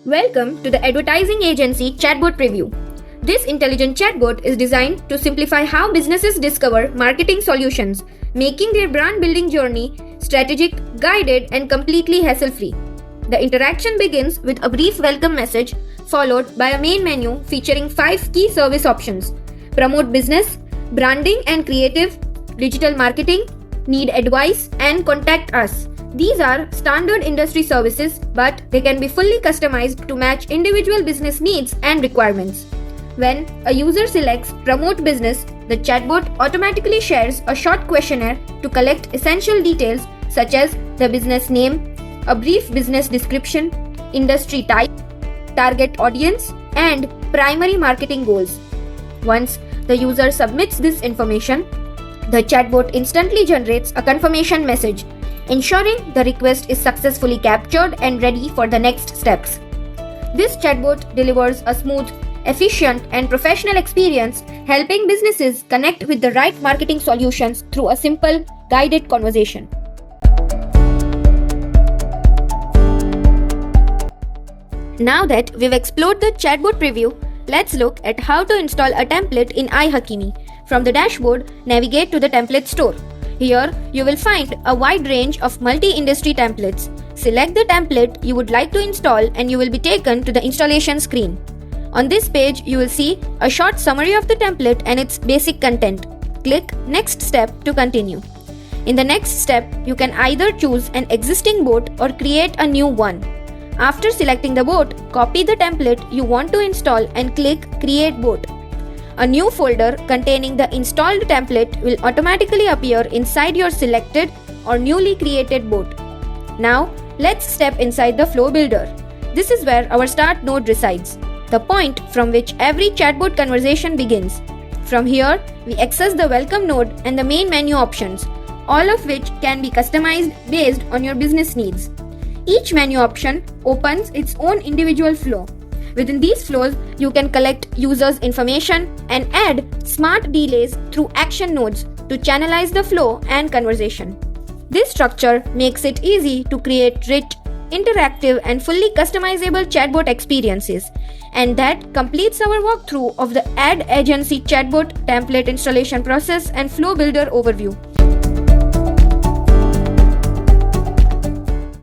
Welcome to the Advertising Agency Chatbot Review. This intelligent chatbot is designed to simplify how businesses discover marketing solutions, making their brand building journey strategic, guided, and completely hassle-free. The interaction begins with a brief welcome message followed by a main menu featuring 5 key service options: promote business, branding and creative, digital marketing, need advice, and contact us. These are standard industry services, but they can be fully customized to match individual business needs and requirements. When a user selects Promote Business, the chatbot automatically shares a short questionnaire to collect essential details such as the business name, a brief business description, industry type, target audience, and primary marketing goals. Once the user submits this information, the chatbot instantly generates a confirmation message, ensuring the request is successfully captured and ready for the next steps. This chatbot delivers a smooth, efficient, and professional experience, helping businesses connect with the right marketing solutions through a simple, guided conversation. Now that we've explored the chatbot preview, let's look at how to install a template in ihakimi. From the dashboard, navigate to the template store. Here, you will find a wide range of multi-industry templates. Select the template you would like to install and you will be taken to the installation screen. On this page, you will see a short summary of the template and its basic content. Click Next Step to continue. In the next step, you can either choose an existing boat or create a new one. After selecting the boat, copy the template you want to install and click Create Boat. A new folder containing the installed template will automatically appear inside your selected or newly created boat. Now, let's step inside the Flow Builder. This is where our start node resides, the point from which every chatbot conversation begins. From here, we access the Welcome node and the main menu options, all of which can be customized based on your business needs. Each menu option opens its own individual flow. Within these flows, you can collect users' information and add smart delays through action nodes to channelize the flow and conversation. This structure makes it easy to create rich, interactive, and fully customizable chatbot experiences. And that completes our walkthrough of the Ad Agency Chatbot template installation process and Flow Builder overview.